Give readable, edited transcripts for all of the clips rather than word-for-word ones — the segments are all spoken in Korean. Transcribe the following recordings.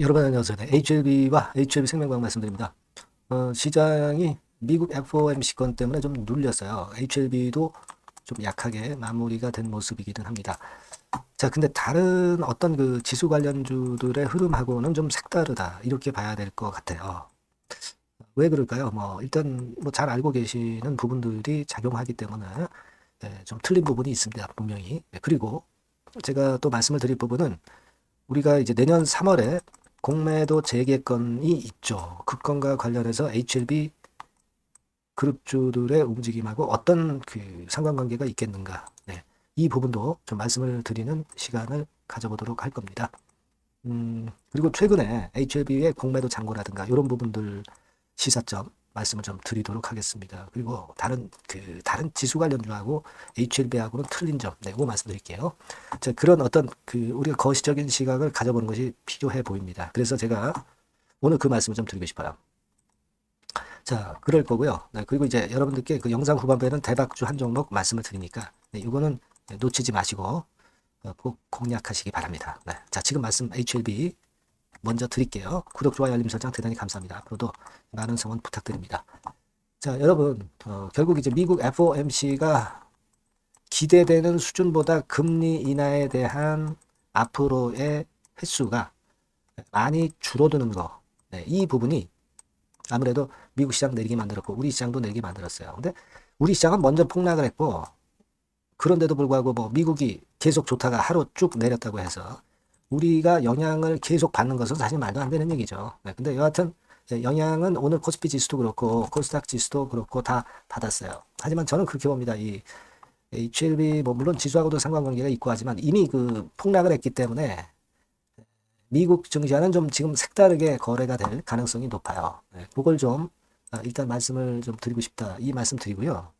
여러분 안녕하세요. 네, HLB와 HLB 생명과학 말씀드립니다. 시장이 미국 FOMC 건 때문에 좀 눌렸어요. HLB도 좀 약하게 마무리가 된 모습이기는 합니다. 자, 근데 다른 어떤 그 지수 관련주들의 흐름하고는 좀 색다르다. 이렇게 봐야 될 것 같아요. 왜 그럴까요? 일단 잘 알고 계시는 부분들이 작용하기 때문에 좀 틀린 부분이 있습니다. 분명히. 그리고 제가 또 말씀을 드릴 부분은 우리가 이제 내년 3월에 공매도 재개건이 있죠. 그 건과 관련해서 HLB 그룹주들의 움직임하고 어떤 그 상관관계가 있겠는가. 네. 이 부분도 좀 말씀을 드리는 시간을 가져보도록 할 겁니다. 그리고 최근에 HLB의 공매도 잔고라든가 이런 부분들 시사점 말씀을 좀 드리도록 하겠습니다. 그리고 다른 지수 관련주하고 HLB하고는 틀린 점, 네, 그거 말씀드릴게요. 자, 그런 어떤 우리가 거시적인 시각을 가져보는 것이 필요해 보입니다. 그래서 제가 오늘 그 말씀을 좀 드리고 싶어요. 자, 그럴 거고요. 네, 그리고 이제 여러분들께 그 영상 후반부에는 대박주 한 종목 말씀을 드리니까 네, 이거는 놓치지 마시고 꼭 공략하시기 바랍니다. 네, 자, 지금 말씀 HLB 먼저 드릴게요. 구독, 좋아요, 알림 설정 대단히 감사합니다. 앞으로도 많은 성원 부탁드립니다. 자, 여러분, 결국 이제 미국 FOMC가 기대되는 수준보다 금리 인하에 대한 앞으로의 횟수가 많이 줄어드는 거. 네, 이 부분이 아무래도 미국 시장 내리게 만들었고 우리 시장도 내리게 만들었어요. 근데 우리 시장은 먼저 폭락을 했고 그런데도 불구하고 미국이 계속 좋다가 하루 쭉 내렸다고 해서 우리가 영향을 계속 받는 것은 사실 말도 안 되는 얘기죠. 네, 근데 여하튼 영향은 오늘 코스피 지수도 그렇고 코스닥 지수도 그렇고 다 받았어요. 하지만 저는 그렇게 봅니다. 이 HLB 물론 지수하고도 상관관계가 있고 하지만 이미 그 폭락을 했기 때문에 미국 증시와는 좀 지금 색다르게 거래가 될 가능성이 높아요. 네, 그걸 좀 일단 말씀을 좀 드리고 싶다. 이 말씀 드리고요.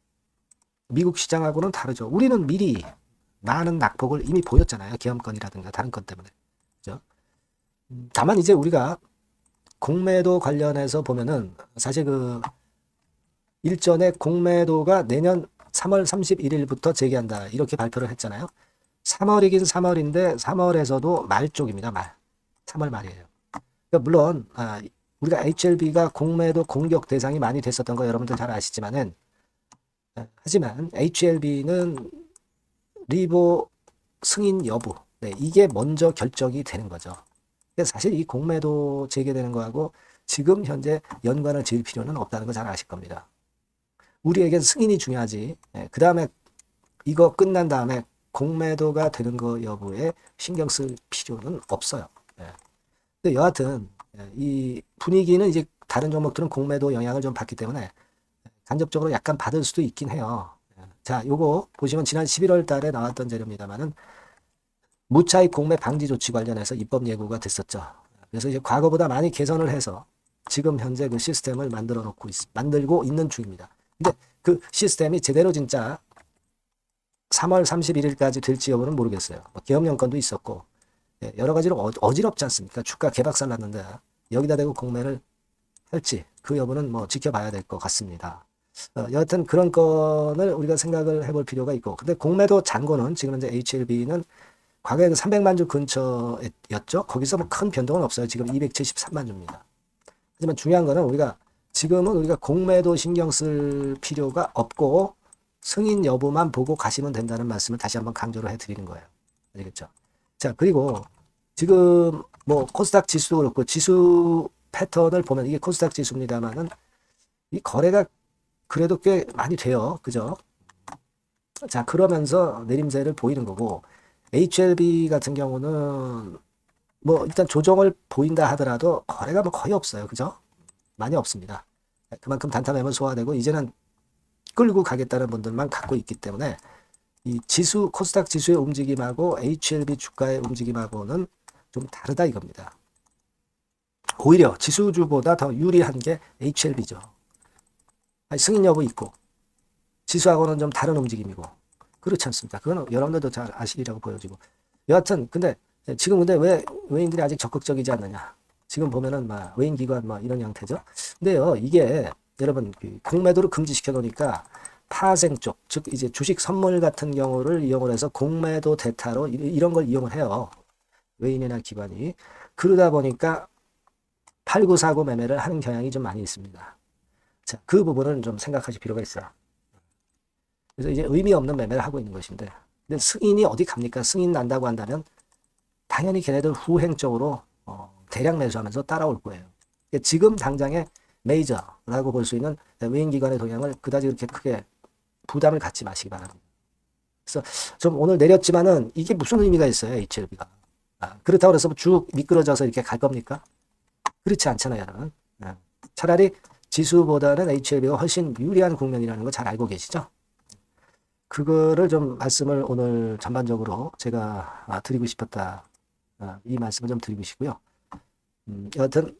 미국 시장하고는 다르죠. 우리는 미리 많은 낙폭을 이미 보였잖아요. 계엄건이라든가 다른 건 때문에. 그죠? 다만 이제 우리가 공매도 관련해서 보면은 사실 그 일전에 공매도가 내년 3월 31일부터 재개한다. 이렇게 발표를 했잖아요. 3월이긴 3월인데 3월에서도 말 쪽입니다. 말. 3월 말이에요. 그러니까 물론 우리가 HLB가 공매도 공격 대상이 많이 됐었던 거 여러분들 잘 아시지만은 하지만 HLB는 리보 승인 여부 네, 이게 먼저 결정이 되는 거죠. 사실 이 공매도 재개되는 거하고 지금 현재 연관을 지을 필요는 없다는 거 잘 아실 겁니다. 우리에겐 승인이 중요하지. 그 다음에 이거 끝난 다음에 공매도가 되는 거 여부에 신경 쓸 필요는 없어요. 근데 여하튼 이 분위기는 이제 다른 종목들은 공매도 영향을 좀 받기 때문에 간접적으로 약간 받을 수도 있긴 해요. 자, 요거 보시면 지난 11월 달에 나왔던 자료입니다만은 무차익 공매 방지 조치 관련해서 입법 예고가 됐었죠. 그래서 이제 과거보다 많이 개선을 해서 지금 현재 그 시스템을 만들고 있는 중입니다. 근데 그 시스템이 제대로 진짜 3월 31일까지 될지 여부는 모르겠어요. 계엄령권도 있었고 여러 가지로 어지럽지 않습니까? 주가 개박살 났는데 여기다 대고 공매를 할지 그 여부는 지켜봐야 될 것 같습니다. 여하튼 그런 건을 우리가 생각을 해볼 필요가 있고 근데 공매도 잔고는 지금 현재 HLB는 과거에 300만 주 근처였죠. 거기서 큰 변동은 없어요. 지금 273만 주입니다. 하지만 중요한 거는 지금은 우리가 공매도 신경 쓸 필요가 없고 승인 여부만 보고 가시면 된다는 말씀을 다시 한번 강조를 해드리는 거예요. 알겠죠? 자, 그리고 지금 코스닥 지수도 그렇고 지수 패턴을 보면 이게 코스닥 지수입니다만은 이 거래가 그래도 꽤 많이 돼요. 그죠? 자, 그러면서 내림세를 보이는 거고 HLB 같은 경우는 일단 조정을 보인다 하더라도 거래가 거의 없어요. 그죠? 많이 없습니다. 그만큼 단타 매물 소화되고 이제는 끌고 가겠다는 분들만 갖고 있기 때문에 이 코스닥 지수의 움직임하고 HLB 주가의 움직임하고는 좀 다르다 이겁니다. 오히려 지수주보다 더 유리한 게 HLB죠. 승인 여부 있고 지수하고는 좀 다른 움직임이고 그렇지 않습니까? 그건 여러분들도 잘 아시리라고 보여지고 여하튼 근데 왜 외인들이 아직 적극적이지 않느냐? 지금 보면은 외인 기관 이런 형태죠. 근데요 이게 여러분 공매도를 금지시켜 놓으니까 파생 쪽, 즉 이제 주식 선물 같은 경우를 이용을 해서 공매도 대타로 이런 걸 이용을 해요. 외인이나 기관이. 그러다 보니까 팔고 사고 매매를 하는 경향이 좀 많이 있습니다. 자, 그 부분은 좀 생각하실 필요가 있어요. 그래서 이제 의미 없는 매매를 하고 있는 것인데, 근데 승인이 어디 갑니까? 승인 난다고 한다면 당연히 걔네들 후행적으로 대량 매수하면서 따라올 거예요. 지금 당장의 메이저라고 볼 수 있는 외인기관의 동향을 그다지 그렇게 크게 부담을 갖지 마시기 바랍니다. 그래서 좀 오늘 내렸지만은 이게 무슨 의미가 있어요, HLB가. 그렇다고 해서 쭉 미끄러져서 이렇게 갈 겁니까? 그렇지 않잖아요, 여러분. 차라리 지수보다는 HLB가 훨씬 유리한 국면이라는 거 잘 알고 계시죠? 그거를 좀 말씀을 오늘 전반적으로 제가 드리고 싶었다. 이 말씀을 좀 드리고 싶고요. 여하튼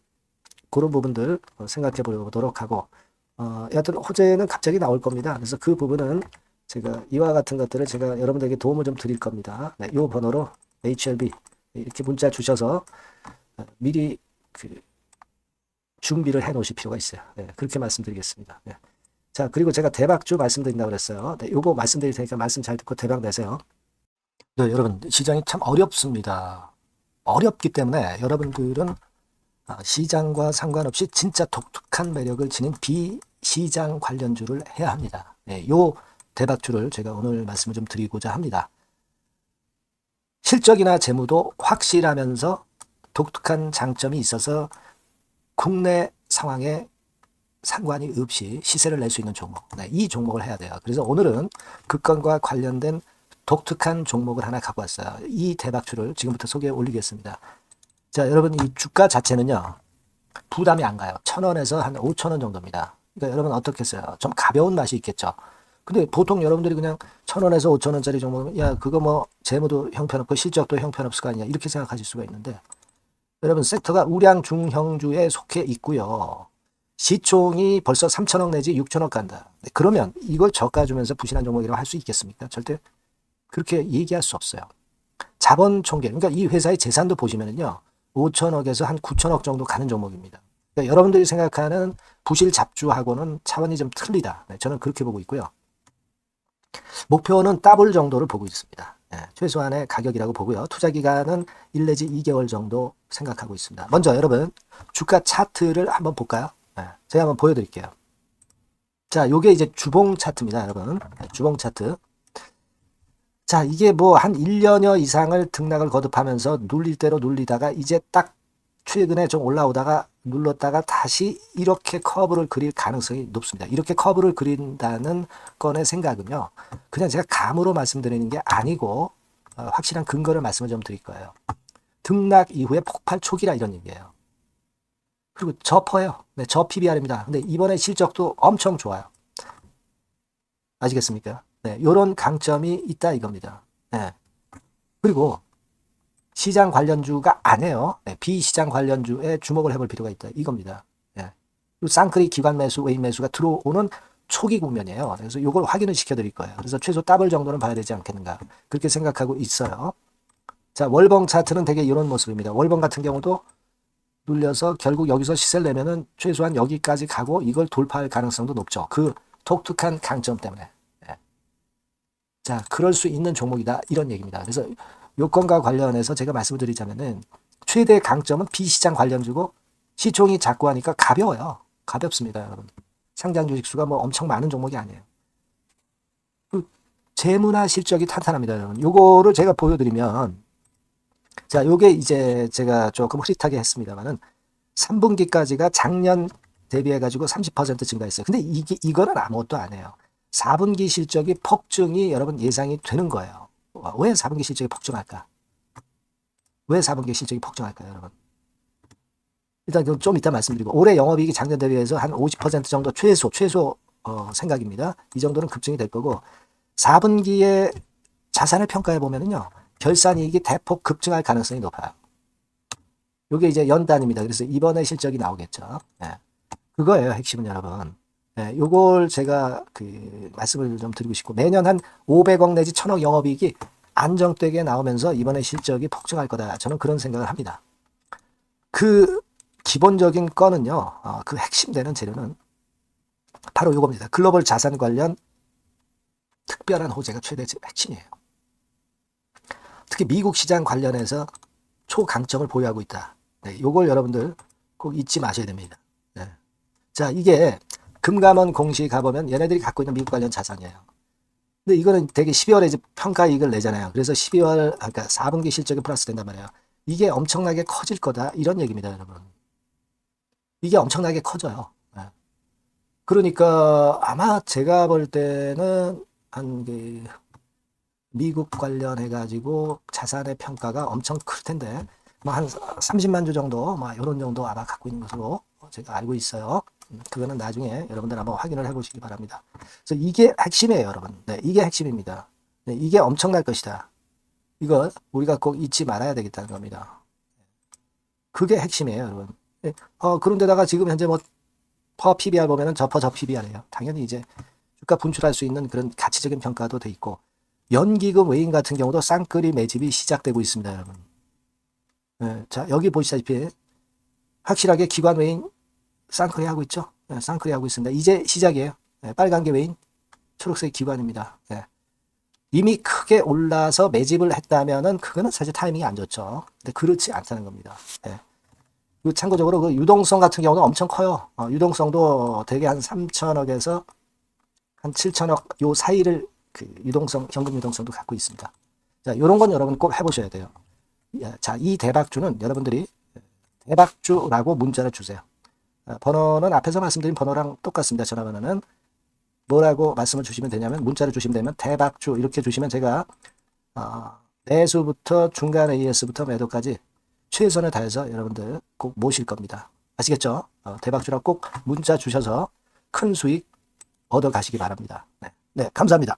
그런 부분들 생각해 보도록 하고, 여하튼 호재는 갑자기 나올 겁니다. 그래서 그 부분은 제가 이와 같은 것들을 제가 여러분들에게 도움을 좀 드릴 겁니다. 네, 이 번호로 HLB 이렇게 문자 주셔서 미리 준비를 해 놓으실 필요가 있어요. 네, 그렇게 말씀드리겠습니다. 네. 자, 그리고 제가 대박주 말씀드린다고 그랬어요. 네, 요거 말씀드릴 테니까 말씀 잘 듣고 대박 내세요. 네, 여러분, 시장이 참 어렵습니다. 어렵기 때문에 여러분들은 시장과 상관없이 진짜 독특한 매력을 지닌 비시장 관련주를 해야 합니다. 네, 요 대박주를 제가 오늘 말씀을 좀 드리고자 합니다. 실적이나 재무도 확실하면서 독특한 장점이 있어서 국내 상황에 상관이 없이 시세를 낼 수 있는 종목. 네, 이 종목을 해야 돼요. 그래서 오늘은 그 건과 관련된 독특한 종목을 하나 갖고 왔어요. 이 대박주를 지금부터 소개해 올리겠습니다. 자, 여러분, 이 주가 자체는요, 부담이 안 가요. 1,000원에서 한 5,000원 정도입니다. 그러니까 여러분 어떻겠어요? 좀 가벼운 맛이 있겠죠. 근데 보통 여러분들이 그냥 1,000원에서 5,000원짜리 종목, 야, 그거 뭐 재무도 형편없고 실적도 형편없을 거 아니냐, 이렇게 생각하실 수가 있는데, 여러분 섹터가 우량 중형주에 속해 있고요. 시총이 벌써 3천억 내지 6천억 간다. 그러면 이걸 저가 주면서 부실한 종목이라고 할 수 있겠습니까? 절대 그렇게 얘기할 수 없어요. 자본 총계, 그러니까 이 회사의 재산도 보시면은요, 5천억에서 한 9천억 정도 가는 종목입니다. 그러니까 여러분들이 생각하는 부실 잡주하고는 차원이 좀 틀리다. 네, 저는 그렇게 보고 있고요. 목표는 더블 정도를 보고 있습니다. 네, 최소한의 가격이라고 보고요. 투자 기간은 1 내지 2개월 정도 생각하고 있습니다. 먼저 여러분 주가 차트를 한번 볼까요? 네, 제가 한번 보여드릴게요. 자, 요게 이제 주봉 차트입니다, 여러분. 네, 주봉 차트. 자, 이게 뭐 한 1년여 이상을 등락을 거듭하면서 눌릴 대로 눌리다가 이제 딱 최근에 좀 올라오다가 눌렀다가 다시 이렇게 커브를 그릴 가능성이 높습니다. 이렇게 커브를 그린다는 건의 생각은요, 그냥 제가 감으로 말씀드리는 게 아니고 확실한 근거를 말씀을 좀 드릴 거예요. 등락 이후에 폭발 초기라 이런 얘기예요. 그리고 저퍼예요. 네, 저 PBR입니다. 근데 이번에 실적도 엄청 좋아요. 아시겠습니까? 네, 요런 강점이 있다 이겁니다. 네. 그리고 시장 관련주가 아니에요. 네, 비시장 관련주에 주목을 해볼 필요가 있다 이겁니다. 네. 쌍크리 기관 매수, 외인 매수가 들어오는 초기 국면이에요. 그래서 이걸 확인을 시켜드릴 거예요. 그래서 최소 더블 정도는 봐야 되지 않겠는가 그렇게 생각하고 있어요. 자, 월봉 차트는 되게 이런 모습입니다. 월봉 같은 경우도 눌려서 결국 여기서 시세를 내면은 최소한 여기까지 가고 이걸 돌파할 가능성도 높죠. 그 독특한 강점 때문에. 네. 자, 그럴 수 있는 종목이다 이런 얘기입니다. 그래서 요건과 관련해서 제가 말씀을 드리자면은 최대 강점은 비시장 관련주고 시총이 작고 하니까 가벼워요. 가볍습니다, 여러분. 상장 주식 수가 뭐 엄청 많은 종목이 아니에요. 그 재무나 실적이 탄탄합니다, 여러분. 요거를 제가 보여드리면, 자, 요게 이제 제가 조금 흐릿하게 했습니다만은 3분기까지가 작년 대비해가지고 30% 증가했어요. 근데 이거는 아무것도 안 해요. 4분기 실적이 폭증이 여러분 예상이 되는 거예요. 왜 4분기 실적이 폭증할까? 왜 4분기 실적이 폭증할까요, 여러분? 일단 좀 이따 말씀드리고, 올해 영업이익이 작년 대비해서 한 50% 정도 최소 생각입니다. 이 정도는 급증이 될 거고, 4분기에 자산을 평가해 보면은요, 결산이익이 대폭 급증할 가능성이 높아요. 이게 이제 연단입니다. 그래서 이번에 실적이 나오겠죠. 네. 그거예요, 핵심은 여러분. 네, 요걸 제가 말씀을 좀 드리고 싶고, 매년 한 500억 내지 1000억 영업이익이 안정되게 나오면서 이번에 실적이 폭증할 거다. 저는 그런 생각을 합니다. 그 기본적인 건은요, 그 핵심 되는 재료는 바로 이겁니다. 글로벌 자산 관련 특별한 호재가 최대 핵심이에요. 특히 미국 시장 관련해서 초강점을 보유하고 있다. 네, 요걸 여러분들 꼭 잊지 마셔야 됩니다. 네. 자, 이게 금감원 공시 가보면 얘네들이 갖고 있는 미국 관련 자산이에요. 근데 이거는 되게 12월에 이제 평가이익을 내잖아요. 그래서 12월, 그러니까 4분기 실적이 플러스 된단 말이에요. 이게 엄청나게 커질 거다. 이런 얘기입니다, 여러분. 이게 엄청나게 커져요. 네. 그러니까 아마 제가 볼 때는 한 그 미국 관련해가지고 자산의 평가가 엄청 클 텐데, 뭐 한 30만 주 정도, 뭐 이런 정도 아마 갖고 있는 것으로 제가 알고 있어요. 그거는 나중에 여러분들 한번 확인을 해보시기 바랍니다. 그래서 이게 핵심이에요, 여러분. 네, 이게 핵심입니다. 네, 이게 엄청날 것이다. 이거 우리가 꼭 잊지 말아야 되겠다는 겁니다. 그게 핵심이에요, 여러분. 네, 그런데다가 지금 현재 뭐 퍼 PBR 보면은 저 PBR이에요. 당연히 이제 주가 분출할 수 있는 그런 가치적인 평가도 돼 있고, 연기금 외인 같은 경우도 쌍끌이 매집이 시작되고 있습니다, 여러분. 네, 자, 여기 보시다시피 확실하게 기관 외인 쌍끌이 하고 있죠. 네, 쌍끌이 하고 있습니다. 이제 시작이에요. 네, 빨간 게 외인, 초록색 기관입니다. 네. 이미 크게 올라서 매집을 했다면은 그거는 사실 타이밍이 안 좋죠. 근데 그렇지 않다는 겁니다. 네. 그리고 참고적으로 그 유동성 같은 경우는 엄청 커요. 유동성도 대개 한 3천억에서 한 7천억 요 사이를 그 유동성, 현금 유동성도 갖고 있습니다. 자, 요런 건 여러분 꼭 해보셔야 돼요. 자, 이 대박주는 여러분들이 대박주라고 문자를 주세요. 번호는 앞에서 말씀드린 번호랑 똑같습니다. 전화번호는 뭐라고 말씀을 주시면 되냐면 문자를 주시면 되면 대박주 이렇게 주시면 제가 매수부터 중간 AS부터 매도까지 최선을 다해서 여러분들 꼭 모실 겁니다. 아시겠죠? 대박주라고 꼭 문자 주셔서 큰 수익 얻어 가시기 바랍니다. 네, 네, 감사합니다.